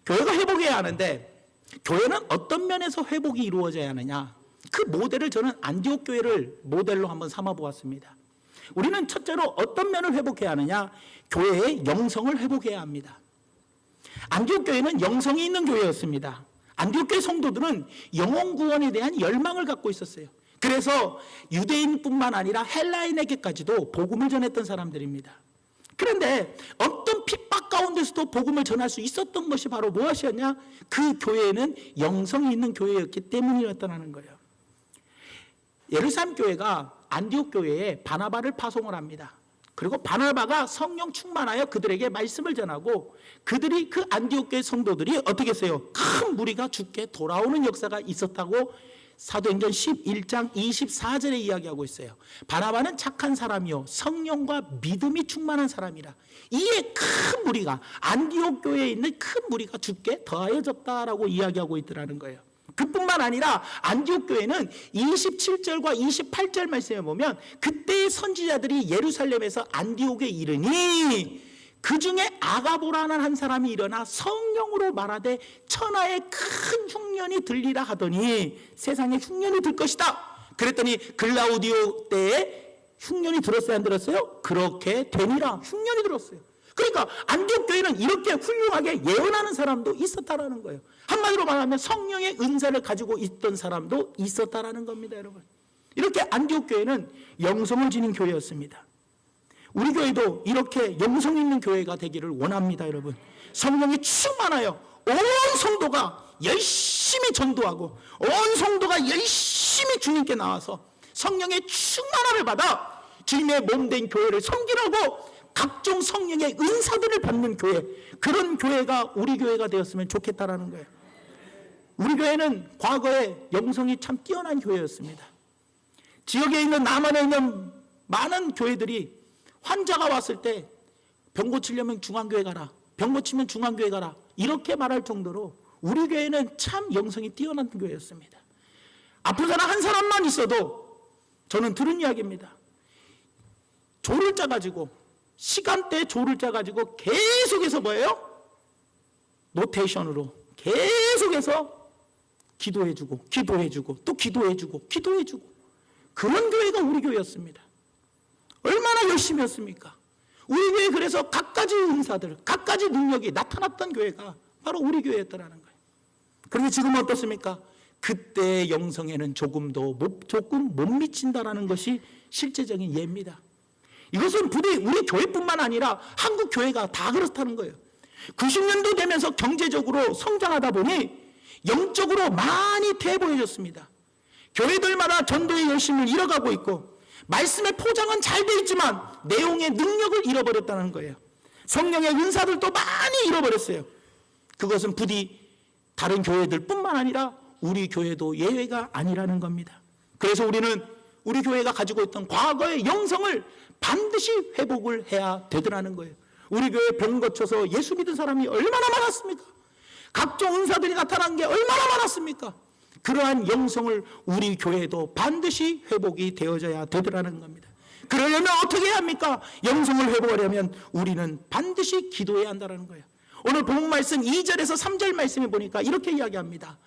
교회가 회복해야 하는데 교회는 어떤 면에서 회복이 이루어져야 하느냐, 그 모델을 저는 안디옥 교회를 모델로 한번 삼아 보았습니다. 우리는 첫째로 어떤 면을 회복해야 하느냐, 교회의 영성을 회복해야 합니다. 안디옥 교회는 영성이 있는 교회였습니다. 안디옥 교회 성도들은 영혼 구원에 대한 열망을 갖고 있었어요. 그래서 유대인뿐만 아니라 헬라인에게까지도 복음을 전했던 사람들입니다. 그런데 어떤 핍박 가운데서도 복음을 전할 수 있었던 것이 바로 무엇이었냐? 그 교회는 영성이 있는 교회였기 때문이었다는 거예요. 예루살렘 교회가 안디옥 교회에 바나바를 파송을 합니다. 그리고 바나바가 성령 충만하여 그들에게 말씀을 전하고 그들이 그 안디옥 교회 성도들이 어떻게 했어요? 큰 무리가 죽게 돌아오는 역사가 있었다고 사도행전 11장 24절에 이야기하고 있어요. 바나바는 착한 사람이요 성령과 믿음이 충만한 사람이라. 이에 큰 무리가, 안디옥 교회에 있는 큰 무리가 죽게 더하여졌다라고 이야기하고 있더라는 거예요. 그뿐만 아니라 안디옥 교회는 27절과 28절 말씀에 보면 그때의 선지자들이 예루살렘에서 안디옥에 이르니 그 중에 아가보라는 한 사람이 일어나 성령으로 말하되 천하의 큰 흉년이 들리라 하더니 세상에 흉년이 들 것이다. 그랬더니 글라우디오 때에 흉년이 들었어요, 안 들었어요? 그렇게 되니라. 흉년이 들었어요. 그러니까 안디옥 교회는 이렇게 훌륭하게 예언하는 사람도 있었다라는 거예요. 한마디로 말하면 성령의 은사를 가지고 있던 사람도 있었다라는 겁니다, 여러분. 이렇게 안디옥 교회는 영성을 지닌 교회였습니다. 우리 교회도 이렇게 영성 있는 교회가 되기를 원합니다, 여러분. 성령이 충만하여 온 성도가 열심히 전도하고 온 성도가 열심히 주님께 나와서 성령의 충만함을 받아 주님의 몸된 교회를 섬기라고 각종 성령의 은사들을 받는 교회, 그런 교회가 우리 교회가 되었으면 좋겠다라는 거예요. 우리 교회는 과거에 영성이 참 뛰어난 교회였습니다. 지역에 있는 남한에 있는 많은 교회들이 환자가 왔을 때 병 고치려면 중앙교회 가라, 병 고치면 중앙교회 가라, 이렇게 말할 정도로 우리 교회는 참 영성이 뛰어난 교회였습니다. 아픈 사람 한 사람만 있어도 저는 들은 이야기입니다. 조를 짜가지고 시간대 조를 짜가지고 계속해서 뭐예요? 노테이션으로 계속해서 기도해주고 기도해주고 또 기도해주고 기도해주고, 그런 교회가 우리 교회였습니다. 얼마나 열심히 했습니까? 우리 교회 그래서 갖가지 은사들, 갖가지 능력이 나타났던 교회가 바로 우리 교회였더라는 거예요. 그런데 지금은 어떻습니까? 그때의 영성에는 조금 못 미친다라는 것이 실제적인 예입니다. 이것은 부디 우리 교회뿐만 아니라 한국 교회가 다 그렇다는 거예요. 90년도 되면서 경제적으로 성장하다 보니 영적으로 많이 퇴보해졌습니다. 교회들마다 전도의 열심을 잃어가고 있고 말씀의 포장은 잘 돼 있지만 내용의 능력을 잃어버렸다는 거예요. 성령의 은사들도 많이 잃어버렸어요. 그것은 부디 다른 교회들뿐만 아니라 우리 교회도 예외가 아니라는 겁니다. 그래서 우리는 우리 교회가 가지고 있던 과거의 영성을 반드시 회복을 해야 되더라는 거예요. 우리 교회 병 거쳐서 예수 믿은 사람이 얼마나 많았습니까? 각종 은사들이 나타난 게 얼마나 많았습니까? 그러한 영성을 우리 교회도 반드시 회복이 되어져야 되더라는 겁니다. 그러려면 어떻게 해야 합니까? 영성을 회복하려면 우리는 반드시 기도해야 한다는 거예요. 오늘 본문 말씀 2절에서 3절 말씀에 보니까 이렇게 이야기합니다.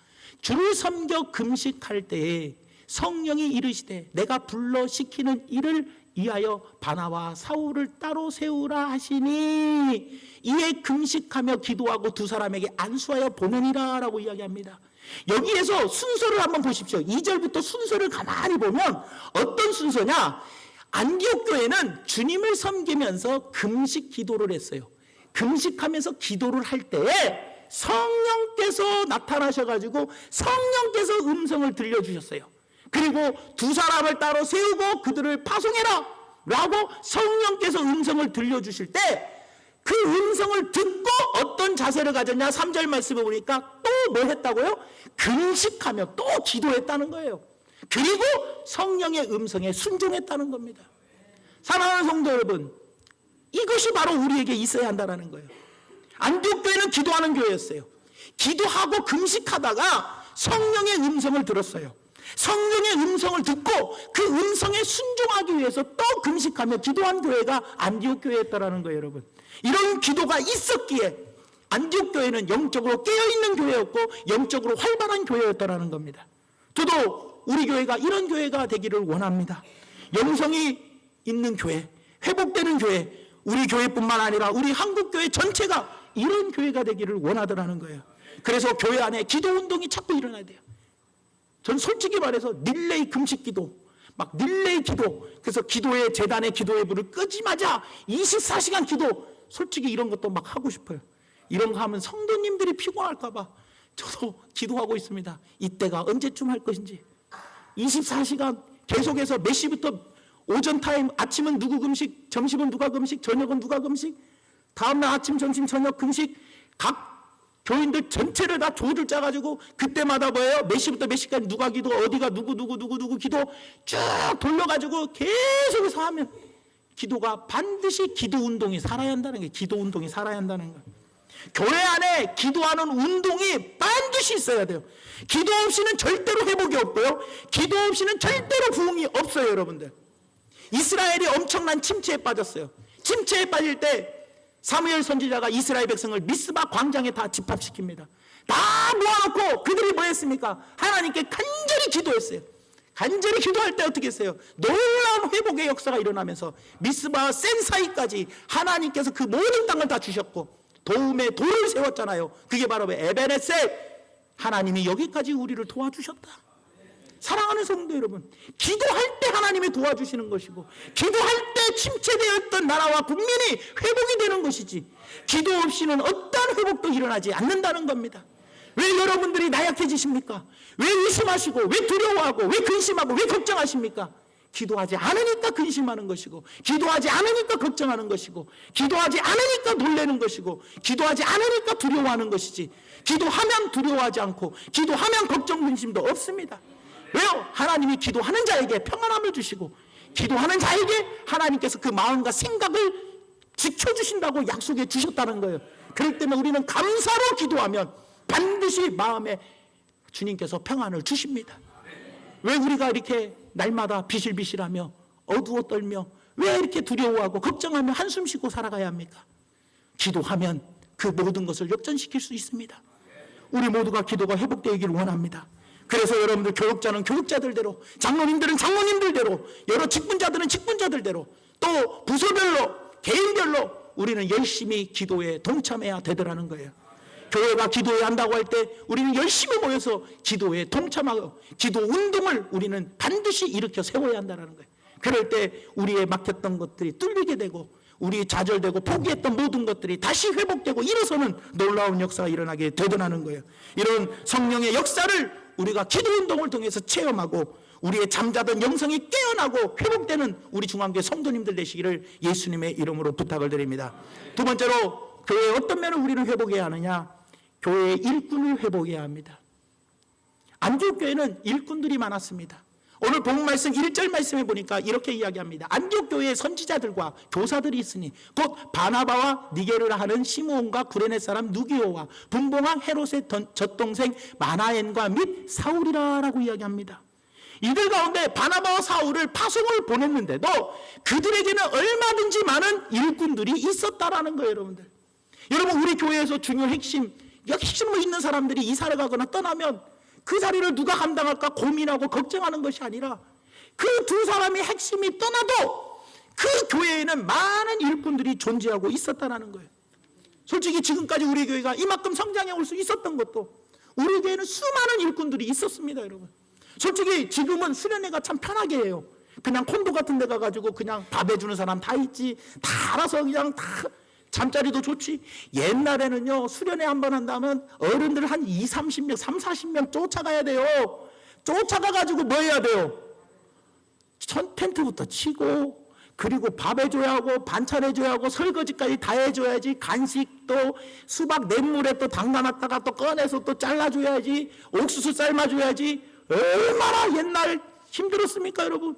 주를 섬겨 금식할 때에 성령이 이르시되 내가 불러 시키는 일을 이하여 바나와 사울을 따로 세우라 하시니 이에 금식하며 기도하고 두 사람에게 안수하여 보내니라 라고 이야기합니다. 여기에서 순서를 한번 보십시오. 2절부터 순서를 가만히 보면 어떤 순서냐? 안디옥 교회는 주님을 섬기면서 금식 기도를 했어요. 금식하면서 기도를 할 때에 성령께서 나타나셔가지고 성령께서 음성을 들려주셨어요. 그리고 두 사람을 따로 세우고 그들을 파송해라 라고 성령께서 음성을 들려주실 때 그 음성을 듣고 어떤 자세를 가졌냐? 3절 말씀을 보니까 또 뭐 했다고요? 금식하며 또 기도했다는 거예요. 그리고 성령의 음성에 순종했다는 겁니다. 사랑하는 성도 여러분, 이것이 바로 우리에게 있어야 한다는 거예요. 안디옥 교회는 기도하는 교회였어요. 기도하고 금식하다가 성령의 음성을 들었어요. 성령의 음성을 듣고 그 음성에 순종하기 위해서 또 금식하며 기도한 교회가 안디옥 교회였다라는 거예요, 여러분. 이런 기도가 있었기에 안디옥 교회는 영적으로 깨어있는 교회였고 영적으로 활발한 교회였다라는 겁니다. 저도 우리 교회가 이런 교회가 되기를 원합니다. 영성이 있는 교회, 회복되는 교회, 우리 교회뿐만 아니라 우리 한국교회 전체가 이런 교회가 되기를 원하더라는 거예요. 그래서 교회 안에 기도운동이 자꾸 일어나야 돼요. 전 솔직히 말해서 릴레이 금식기도, 막 릴레이 기도, 그래서 기도의 재단의 기도의 불을 끄지마자 24시간 기도, 솔직히 이런 것도 막 하고 싶어요. 이런 거 하면 성도님들이 피곤할까 봐 저도 기도하고 있습니다. 이때가 언제쯤 할 것인지. 24시간 계속해서 몇 시부터 오전 타임, 아침은 누구 금식, 점심은 누가 금식, 저녁은 누가 금식, 다음날 아침, 점심, 저녁 금식, 각 교인들 전체를 다 조를 짜가지고 그때마다 뭐예요? 몇 시부터 몇 시까지 누가 기도, 어디가 누구 기도 쭉 돌려가지고 계속해서 하면 기도가 반드시 기도 운동이 살아야 한다는 게, 기도 운동이 살아야 한다는 거예요. 교회 안에 기도하는 운동이 반드시 있어야 돼요. 기도 없이는 절대로 회복이 없고요. 기도 없이는 절대로 부흥이 없어요, 여러분들. 이스라엘이 엄청난 침체에 빠졌어요. 침체에 빠질 때 사무엘 선지자가 이스라엘 백성을 미스바 광장에 다 집합시킵니다. 다 모아놓고 그들이 뭐 했습니까? 하나님께 간절히 기도했어요. 간절히 기도할 때 어떻게 했어요? 놀라운 회복의 역사가 일어나면서 미스바 센 사이까지 하나님께서 그 모든 땅을 다 주셨고 도움의 돌을 세웠잖아요. 그게 바로 에베네셀, 하나님이 여기까지 우리를 도와주셨다. 사랑하는 성도 여러분, 기도할 때 하나님이 도와주시는 것이고 기도할 때 침체되었던 나라와 국민이 회복이 되는 것이지 기도 없이는 어떠한 회복도 일어나지 않는다는 겁니다. 왜 여러분들이 나약해지십니까? 왜 의심하시고 왜 두려워하고 왜 근심하고 왜 걱정하십니까? 기도하지 않으니까 근심하는 것이고 기도하지 않으니까 걱정하는 것이고 기도하지 않으니까 놀라는 것이고 기도하지 않으니까 두려워하는 것이지 기도하면 두려워하지 않고 기도하면 걱정 근심도 없습니다. 왜요? 하나님이 기도하는 자에게 평안함을 주시고 기도하는 자에게 하나님께서 그 마음과 생각을 지켜주신다고 약속해 주셨다는 거예요. 그럴 때는 우리는 감사로 기도하면 반드시 마음에 주님께서 평안을 주십니다. 왜 우리가 이렇게 날마다 비실비실하며 어두워 떨며 왜 이렇게 두려워하고 걱정하며 한숨 쉬고 살아가야 합니까? 기도하면 그 모든 것을 역전시킬 수 있습니다. 우리 모두가 기도가 회복되기를 원합니다. 그래서 여러분들 교육자는 교육자들대로, 장로님들은 장로님들대로, 여러 직분자들은 직분자들대로, 또 부서별로, 개인별로 우리는 열심히 기도에 동참해야 되더라는 거예요. 교회가 기도해야 한다고 할 때 우리는 열심히 모여서 기도에 동참하고 기도 운동을 우리는 반드시 일으켜 세워야 한다는 거예요. 그럴 때 우리의 막혔던 것들이 뚫리게 되고 우리 좌절되고 포기했던 모든 것들이 다시 회복되고 일어서는 놀라운 역사가 일어나게 되더라는 거예요. 이런 성령의 역사를 우리가 기도 운동을 통해서 체험하고 우리의 잠자던 영성이 깨어나고 회복되는 우리 중앙교회 성도님들 되시기를 예수님의 이름으로 부탁을 드립니다. 두 번째로 교회의 어떤 면을 우리는 회복해야 하느냐? 교회의 일꾼을 회복해야 합니다. 안디옥 교회는 일꾼들이 많았습니다. 오늘 본문 말씀 1절 말씀에 보니까 이렇게 이야기합니다. 안디옥 교회의 선지자들과 교사들이 있으니 곧 바나바와 니게르라 하는 시므온과 구레네 사람 누기오와 분봉왕 헤롯의 젖동생 마나엔과 및 사울이라 라고 이야기합니다. 이들 가운데 바나바와 사울을 파송을 보냈는데도 그들에게는 얼마든지 많은 일꾼들이 있었다라는 거예요. 여러분 우리 교회에서 중요한 핵심으로 있는 사람들이 이사를 가거나 떠나면 그 자리를 누가 감당할까 고민하고 걱정하는 것이 아니라 그 두 사람의 핵심이 떠나도 그 교회에는 많은 일꾼들이 존재하고 있었다는 거예요. 솔직히 지금까지 우리 교회가 이만큼 성장해 올 수 있었던 것도 우리 교회는 수많은 일꾼들이 있었습니다. 여러분 솔직히 지금은 수련회가 참 편하게 해요. 그냥 콘도 같은 데 가가지고 그냥 밥 해주는 사람 다 있지, 다 알아서 그냥 다 잠자리도 좋지. 옛날에는요 수련회 한번 한다면 어른들 한 30명 40명 쫓아가야 돼요. 쫓아가가지고 뭐 해야 돼요? 텐트부터 치고 그리고 밥 해줘야 하고 반찬 해줘야 하고 설거지까지 다 해줘야지. 간식도 수박 냇물에 또 담가놨다가 또 꺼내서 또 잘라줘야지. 옥수수 삶아줘야지. 얼마나 옛날 힘들었습니까 여러분?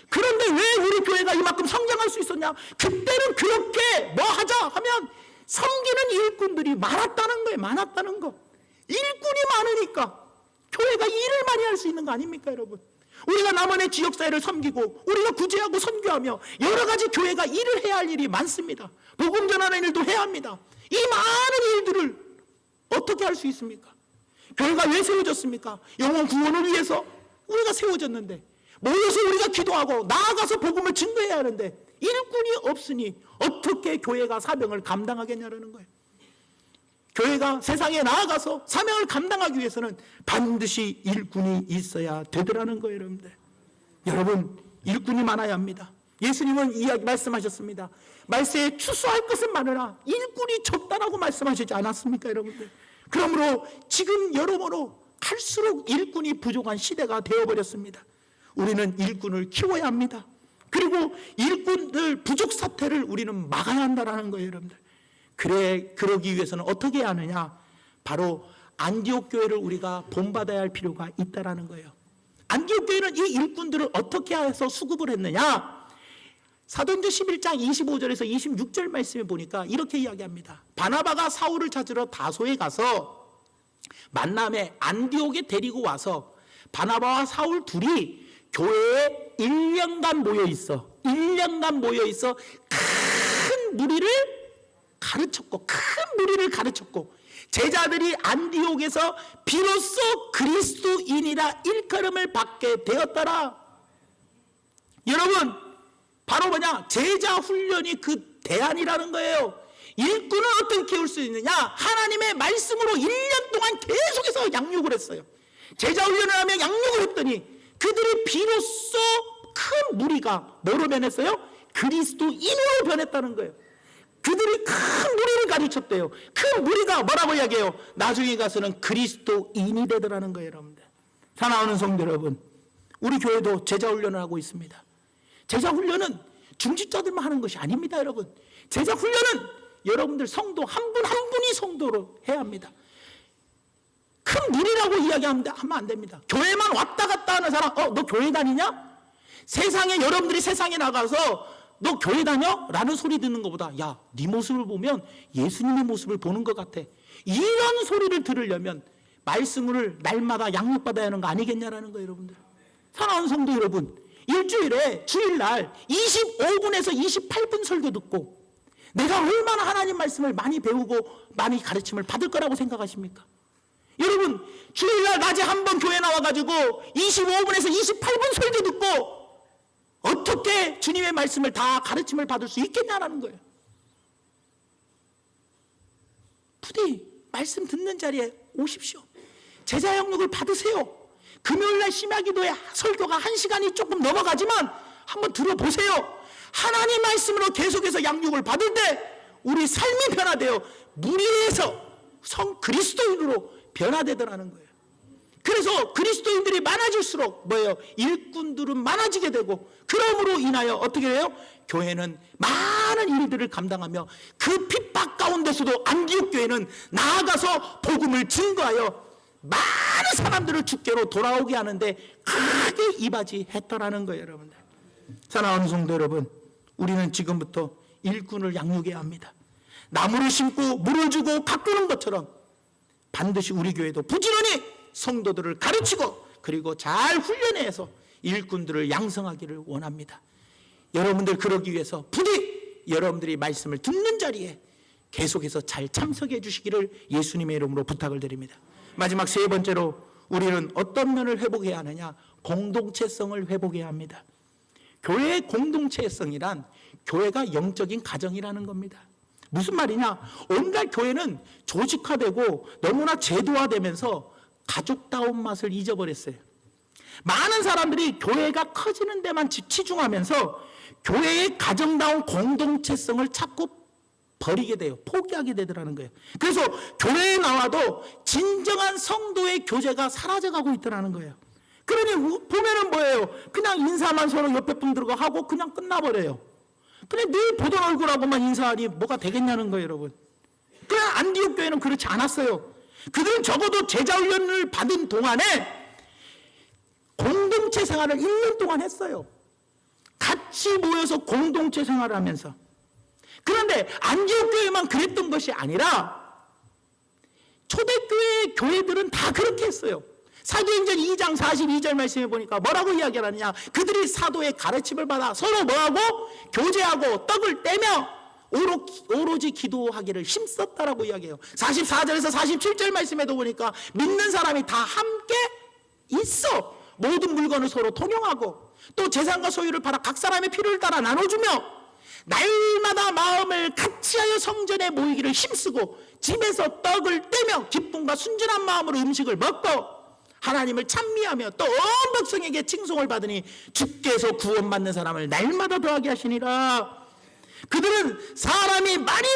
그런데 왜 우리 교회가 이만큼 성장할 수 있었냐? 그때는 그렇게 뭐 하자 하면 섬기는 일꾼들이 많았다는 거예요. 많았다는 거. 일꾼이 많으니까 교회가 일을 많이 할 수 있는 거 아닙니까 여러분? 우리가 남원의 지역사회를 섬기고 우리가 구제하고 선교하며 여러 가지 교회가 일을 해야 할 일이 많습니다. 복음 전하는 일도 해야 합니다. 이 많은 일들을 어떻게 할 수 있습니까? 교회가 왜 세워졌습니까? 영혼 구원을 위해서 우리가 세워졌는데, 모여서 우리가 기도하고 나아가서 복음을 증거해야 하는데 일꾼이 없으니 어떻게 교회가 사명을 감당하겠냐는 거예요. 교회가 세상에 나아가서 사명을 감당하기 위해서는 반드시 일꾼이 있어야 되더라는 거예요. 여러분들, 여러분, 일꾼이 많아야 합니다. 예수님은 이야기 말씀하셨습니다. 말세에 추수할 것은 많으나 일꾼이 적다라고 말씀하시지 않았습니까, 여러분들? 그러므로 지금 여러모로 갈수록 일꾼이 부족한 시대가 되어버렸습니다. 우리는 일꾼을 키워야 합니다. 그리고 일꾼들 부족 사태를 우리는 막아야 한다는 거예요, 여러분들. 그러기 위해서는 어떻게 해야 하느냐? 바로 안디옥 교회를 우리가 본받아야 할 필요가 있다는 거예요. 안디옥 교회는 이 일꾼들을 어떻게 해서 수급을 했느냐? 사도행전 11장 25절에서 26절 말씀에 보니까 이렇게 이야기합니다. 바나바가 사울을 찾으러 다소에 가서 만남에 안디옥에 데리고 와서 바나바와 사울 둘이 교회에 1년간 모여 있어 큰 무리를 가르쳤고 제자들이 안디옥에서 비로소 그리스도인이라 일컬음을 받게 되었더라. 여러분, 바로 뭐냐? 제자 훈련이 그 대안이라는 거예요. 일꾼은 어떻게 키울 수 있느냐? 하나님의 말씀으로 1년 동안 계속해서 양육을 했어요. 제자 훈련을 하며 양육을 했더니 그들이 비로소 큰 무리가 뭐로 변했어요? 그리스도인으로 변했다는 거예요. 그들이 큰 무리를 가르쳤대요. 큰 무리가 뭐라고 이야기해요? 나중에 가서는 그리스도인이 되더라는 거예요. 여러분들, 사랑하는 성도 여러분, 우리 교회도 제자 훈련을 하고 있습니다. 제자 훈련은 중직자들만 하는 것이 아닙니다. 여러분, 제자 훈련은 여러분들 성도 한 분 한 분이 성도로 해야 합니다. 큰 무리라고 이야기하면 안 됩니다. 교회만 왔다 갔다 하는 사람, 너 교회 다니냐? 세상에, 여러분들이 세상에 나가서 너 교회 다녀? 라는 소리 듣는 것보다, 야, 네 모습을 보면 예수님의 모습을 보는 것 같아, 이런 소리를 들으려면 말씀을 날마다 양육받아야 하는 거 아니겠냐라는 거예요. 여러분들, 사랑하는 성도 여러분, 일주일에 주일날 25분에서 28분 설교 듣고 내가 얼마나 하나님 말씀을 많이 배우고 많이 가르침을 받을 거라고 생각하십니까? 여러분, 주일날 낮에 한 번 교회 나와가지고 25분에서 28분 설교 듣고 어떻게 주님의 말씀을 다 가르침을 받을 수 있겠냐라는 거예요. 부디 말씀 듣는 자리에 오십시오. 제자 양육을 받으세요. 금요일날 심야기도에 설교가 1시간이 조금 넘어가지만 한번 들어보세요. 하나님 말씀으로 계속해서 양육을 받을 때 우리 삶이 변화되어 무리에서 그리스도인으로 변화되더라는 거예요. 그래서 그리스도인들이 많아질수록 뭐예요? 일꾼들은 많아지게 되고, 그러므로 인하여 어떻게 해요? 교회는 많은 일들을 감당하며 그 핍박 가운데서도 안디옥 교회는 나아가서 복음을 증거하여 많은 사람들을 주께로 돌아오게 하는데 크게 이바지했더라는 거예요. 여러분들, 사랑하는 성도 여러분, 우리는 지금부터 일꾼을 양육해야 합니다. 나무를 심고 물을 주고 가꾸는 것처럼 반드시 우리 교회도 부지런히 성도들을 가르치고 그리고 잘 훈련해서 일꾼들을 양성하기를 원합니다. 여러분들, 그러기 위해서 부디 여러분들이 말씀을 듣는 자리에 계속해서 잘 참석해 주시기를 예수님의 이름으로 부탁을 드립니다. 마지막 세 번째로 우리는 어떤 면을 회복해야 하느냐? 공동체성을 회복해야 합니다. 교회의 공동체성이란 교회가 영적인 가정이라는 겁니다. 무슨 말이냐? 오늘날 교회는 조직화되고 너무나 제도화되면서 가족다운 맛을 잊어버렸어요. 많은 사람들이 교회가 커지는 데만 치중하면서 교회의 가정다운 공동체성을 자꾸 버리게 돼요. 포기하게 되더라는 거예요. 그래서 교회에 나와도 진정한 성도의 교제가 사라져가고 있더라는 거예요. 그러니 보면은 뭐예요? 그냥 인사만 서로 옆에 분들과 하고 그냥 끝나버려요. 그냥 늘 보던 얼굴하고만 인사하니 뭐가 되겠냐는 거예요, 여러분. 그냥 안디옥 교회는 그렇지 않았어요. 그들은 적어도 제자 훈련을 받은 동안에 공동체 생활을 1년 동안 했어요. 같이 모여서 공동체 생활을 하면서. 그런데 안디옥 교회만 그랬던 것이 아니라 초대교회 교회들은 다 그렇게 했어요. 사도행전 2장 42절 말씀해 보니까 뭐라고 이야기하느냐? 그들이 사도의 가르침을 받아 서로 뭐하고? 교제하고 떡을 떼며 오로지 기도하기를 힘썼다라고 이야기해요. 44절에서 47절 말씀에도 보니까 믿는 사람이 다 함께 있어 모든 물건을 서로 통용하고 또 재산과 소유를 팔아 각 사람의 필요를 따라 나눠주며 날마다 마음을 같이하여 성전에 모이기를 힘쓰고 집에서 떡을 떼며 기쁨과 순전한 마음으로 음식을 먹고 하나님을 찬미하며 또 온 백성에게 칭송을 받으니 주께서 구원받는 사람을 날마다 더하게 하시니라. 그들은 사람이 많이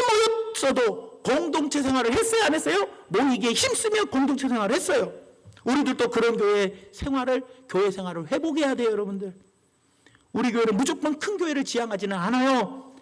모였어도 공동체 생활을 했어요, 안 했어요? 모이기에 힘쓰며 공동체 생활을 했어요. 우리들도 그런 교회 생활을 회복해야 돼요, 여러분들. 우리 교회는 무조건 큰 교회를 지향하지는 않아요.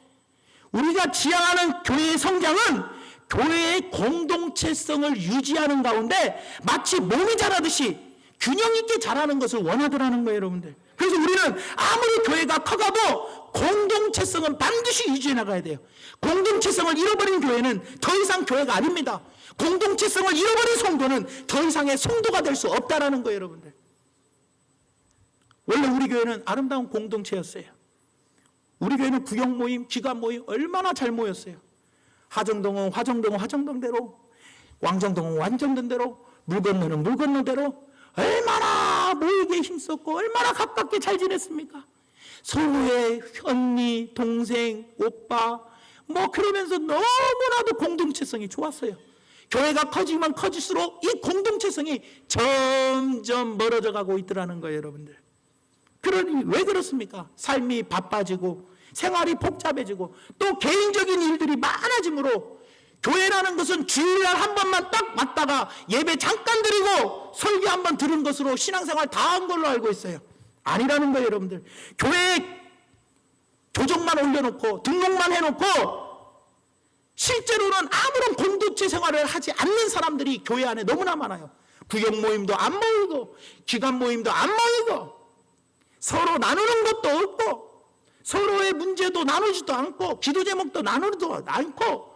우리가 지향하는 교회의 성장은 교회의 공동체성을 유지하는 가운데 마치 몸이 자라듯이 균형 있게 자라는 것을 원하더라는 거예요, 여러분들. 그래서 우리는 아무리 교회가 커가도 공동체성은 반드시 유지해 나가야 돼요. 공동체성을 잃어버린 교회는 더 이상 교회가 아닙니다. 공동체성을 잃어버린 성도는 더 이상의 성도가 될 수 없다라는 거예요, 여러분들. 원래 우리 교회는 아름다운 공동체였어요. 우리 교회는 구역 모임, 기관 모임 얼마나 잘 모였어요. 하정동은 화정동대로, 왕정동은 왕정동대로, 물 건너는 물 건너대로 얼마나 모이기에 힘썼고 얼마나 가깝게 잘 지냈습니까? 서로의 언니, 동생, 오빠 뭐 그러면서 너무나도 공동체성이 좋았어요. 교회가 커지면 커질수록 이 공동체성이 점점 멀어져 가고 있더라는 거예요, 여러분들. 그러니 왜 그렇습니까? 삶이 바빠지고 생활이 복잡해지고 또 개인적인 일들이 많아지므로 교회라는 것은 주일날 한 번만 딱 왔다가 예배 잠깐 드리고 설교 한 번 들은 것으로 신앙생활 다 한 걸로 알고 있어요. 아니라는 거예요, 여러분들. 교회에 조정만 올려놓고 등록만 해놓고 실제로는 아무런 공동체 생활을 하지 않는 사람들이 교회 안에 너무나 많아요. 구역 모임도 안 모이고 기관 모임도 안 모이고 서로 나누는 것도 없고 서로의 문제도 나누지도 않고 기도 제목도 나누지도 않고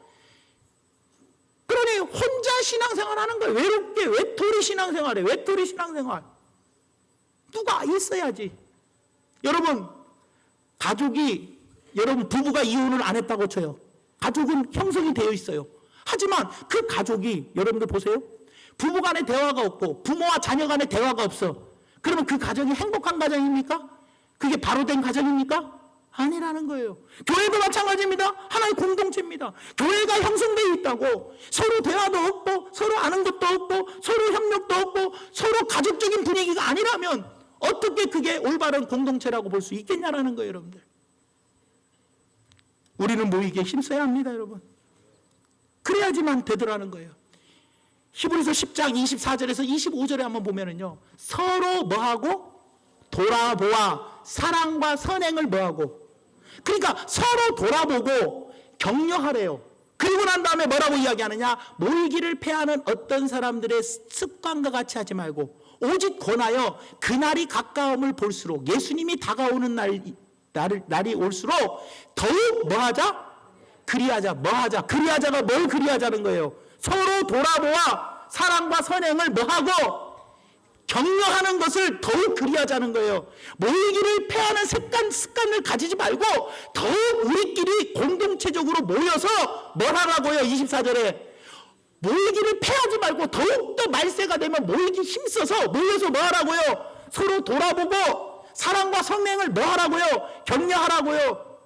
그러니 혼자 신앙생활 하는 거예요. 외롭게 외톨이 신앙생활에 외톨이 신앙생활. 누가 있어야지. 여러분 가족이 여러분 부부가 이혼을 안 했다고 쳐요. 가족은 형성이 되어 있어요. 하지만 그 가족이 여러분들 보세요. 부부 간에 대화가 없고 부모와 자녀 간에 대화가 없어. 그러면 그 가정이 행복한 가정입니까? 그게 바로 된 가정입니까? 아니라는 거예요. 교회도 마찬가지입니다. 하나의 공동체입니다. 교회가 형성되어 있다고 서로 대화도 없고 서로 아는 것도 없고 서로 협력도 없고 서로 가족적인 분위기가 아니라면 어떻게 그게 올바른 공동체라고 볼 수 있겠냐라는 거예요, 여러분들. 우리는 모이기에 힘써야 합니다, 여러분. 그래야지만 되더라는 거예요. 히브리서 10장 24절에서 25절에 한번 보면은요, 서로 뭐하고? 돌아보아 사랑과 선행을 뭐하고? 그러니까 서로 돌아보고 격려하래요. 그리고 난 다음에 뭐라고 이야기하느냐? 모이기를 패하는 어떤 사람들의 습관과 같이 하지 말고 오직 권하여 그날이 가까움을 볼수록 예수님이 다가오는 날이 올수록 더욱 뭐하자? 그리하자. 뭐하자? 그리하자가 뭘 그리하자는 거예요? 서로 돌아보아 사랑과 선행을 뭐하고? 격려하는 것을 더욱 그리하자는 거예요. 모이기를 패하는 습관을 가지지 말고 더욱 우리끼리 공동체적으로 모여서 뭘 하라고요? 24절에 모이기를 패하지 말고 더욱더 말세가 되면 모이기 힘써서 모여서 뭐 하라고요? 서로 돌아보고 사랑과 성행을 뭐 하라고요? 격려하라고요.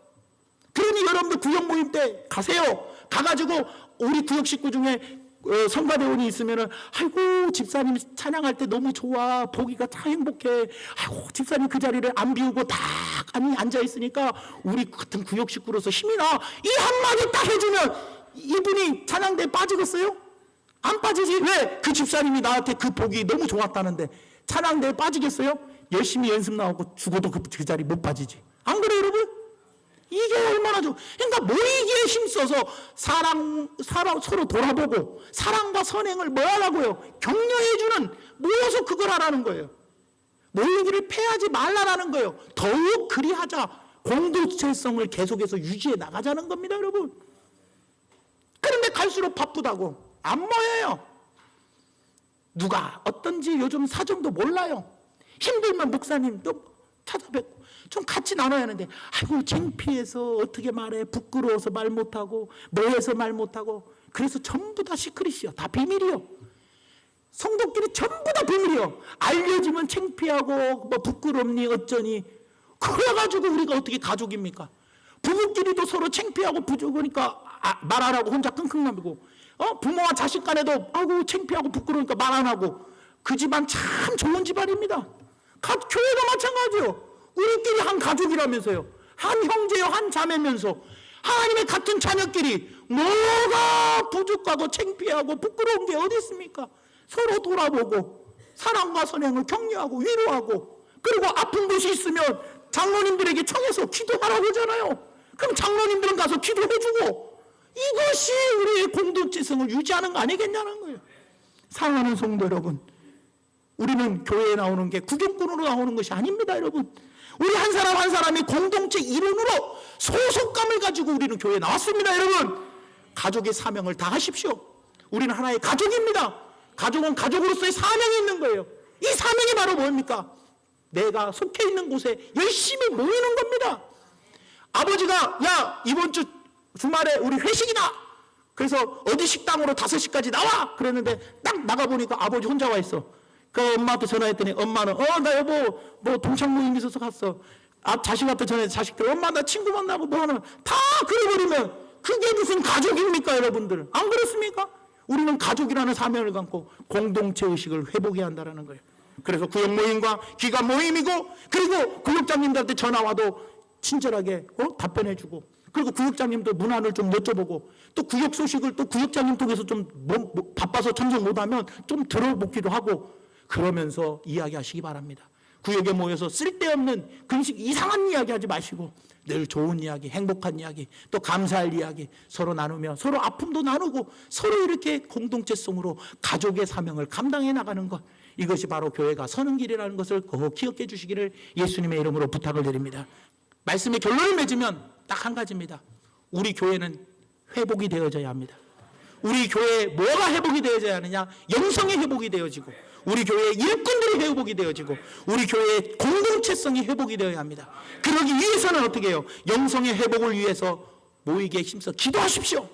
그러니 여러분들 구역 모임 때 가세요. 가가지고 우리 구역 식구 중에 성가대원이 있으면은 아이고 집사님 찬양할 때 너무 좋아 보기가 참 행복해. 아이고 집사님 그 자리를 안 비우고 다 앉아 있으니까 우리 같은 구역 식구로서 힘이 나. 이 한마디 딱 해주면 이분이 찬양대에 빠지겠어요? 안 빠지지. 왜? 그 집사님이 나한테 그 복이 너무 좋았다는데 찬양대에 빠지겠어요? 열심히 연습 나오고 죽어도 그 자리 못 빠지지. 안 그래요, 여러분? 이게 얼마나 좋아. 그러니까 모이기에 힘써서 서로 돌아보고 사랑과 선행을 뭐 하라고요? 격려해주는, 모여서 그걸 하라는 거예요. 모이기를 패하지 말라라는 거예요. 더욱 그리하자. 공동체성을 계속해서 유지해 나가자는 겁니다, 여러분. 그런데 갈수록 바쁘다고 안 모여요. 누가 어떤지 요즘 사정도 몰라요. 힘들면 목사님도 찾아뵙고 좀 같이 나눠야 하는데, 아이고 창피해서 어떻게 말해, 부끄러워서 말 못하고 뭐해서 말 못하고, 그래서 전부 다 시크릿이요, 다 비밀이요. 성도끼리 전부 다 비밀이요. 알려지면 창피하고 뭐 부끄럽니 어쩌니, 그래가지고 우리가 어떻게 가족입니까? 부부끼리도 서로 창피하고 부족하니까 말 안 하고 혼자 끙끙거리고, 부모와 자식 간에도 아이고 창피하고 부끄러우니까 말 안 하고, 그 집안 참 좋은 집안입니다. 교회도 마찬가지요. 우리끼리 한 가족이라면서요. 한 형제요, 한 자매면서 하나님의 같은 자녀끼리 뭐가 부족하고 창피하고 부끄러운 게 어디 있습니까? 서로 돌아보고 사랑과 선행을 격려하고 위로하고, 그리고 아픈 곳이 있으면 장로님들에게 청해서 기도하라고 하잖아요. 그럼 장로님들은 가서 기도해주고, 이것이 우리의 공동체성을 유지하는 거 아니겠냐는 거예요. 사랑하는 성도 여러분, 우리는 교회에 나오는 게 구경꾼으로 나오는 것이 아닙니다, 여러분. 우리 한 사람 한 사람이 공동체 일원으로 소속감을 가지고 우리는 교회에 나왔습니다, 여러분. 가족의 사명을 다하십시오. 우리는 하나의 가족입니다. 가족은 가족으로서의 사명이 있는 거예요. 이 사명이 바로 뭡니까? 내가 속해 있는 곳에 열심히 모이는 겁니다. 아버지가 야 이번 주 주말에 우리 회식이다. 그래서 어디 식당으로 5시까지 나와. 그랬는데 딱 나가보니까 아버지 혼자 와 있어. 그 엄마한테 전화했더니 엄마는 나 여보 뭐 동창 모임 있어서 갔어. 자식한테 전화해서 자식들 엄마 나 친구 만나고 뭐 하나 다 그래버리면 그게 무슨 가족입니까, 여러분들? 안 그렇습니까? 우리는 가족이라는 사명을 갖고 공동체 의식을 회복해야 한다는 거예요. 그래서 구역 모임과 기관 모임이고, 그리고 구역장님들한테 전화 와도 친절하게 답변해주고, 그리고 구역장님도 문안을 좀 여쭤보고, 또 구역 소식을 또 구역장님 통해서 좀 바빠서 참석 못하면 좀 들어보기도 하고, 그러면서 이야기하시기 바랍니다. 구역에 모여서 쓸데없는 근식 이상한 이야기 하지 마시고 늘 좋은 이야기, 행복한 이야기, 또 감사할 이야기 서로 나누며 서로 아픔도 나누고 서로 이렇게 공동체성으로 가족의 사명을 감당해 나가는 것, 이것이 바로 교회가 서는 길이라는 것을 꼭 기억해 주시기를 예수님의 이름으로 부탁을 드립니다. 말씀의 결론을 맺으면 딱 한 가지입니다. 우리 교회는 회복이 되어져야 합니다. 우리 교회에 뭐가 회복이 되어져야 하느냐? 영성이 회복이 되어지고, 우리 교회의 일꾼들이 회복이 되어지고, 우리 교회의 공동체성이 회복이 되어야 합니다. 그러기 위해서는 어떻게 해요? 영성의 회복을 위해서 모이기에 힘써 기도하십시오.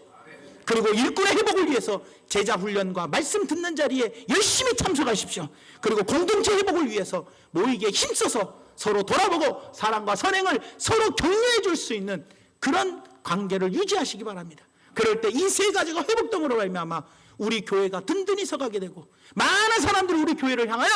그리고 일꾼의 회복을 위해서 제자 훈련과 말씀 듣는 자리에 열심히 참석하십시오. 그리고 공동체 회복을 위해서 모이기에 힘써서 서로 돌아보고 사랑과 선행을 서로 격려해 줄 수 있는 그런 관계를 유지하시기 바랍니다. 그럴 때 이 3가지가 회복됨으로 말미암아 우리 교회가 든든히 서가게 되고, 많은 사람들이 우리 교회를 향하여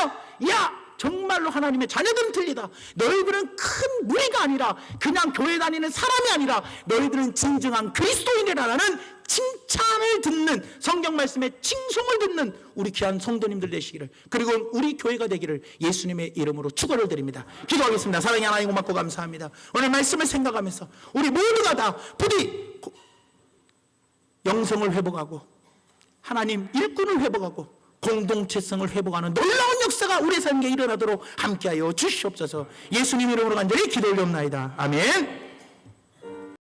야 정말로 하나님의 자녀들은 틀리다. 너희들은 큰 무리가 아니라 그냥 교회 다니는 사람이 아니라 너희들은 진정한 그리스도인이라는 칭찬을 듣는, 성경 말씀에 칭송을 듣는 우리 귀한 성도님들 되시기를, 그리고 우리 교회가 되기를 예수님의 이름으로 축원을 드립니다. 기도하겠습니다. 사랑의 하나님 고맙고 감사합니다. 오늘 말씀을 생각하면서 우리 모두가 다 부디 영성을 회복하고 하나님 일꾼을 회복하고 공동체성을 회복하는 놀라운 역사가 우리 삶에 일어나도록 함께하여 주시옵소서. 예수님 이름으로 간절히 기도 올려옵나이다. 아멘.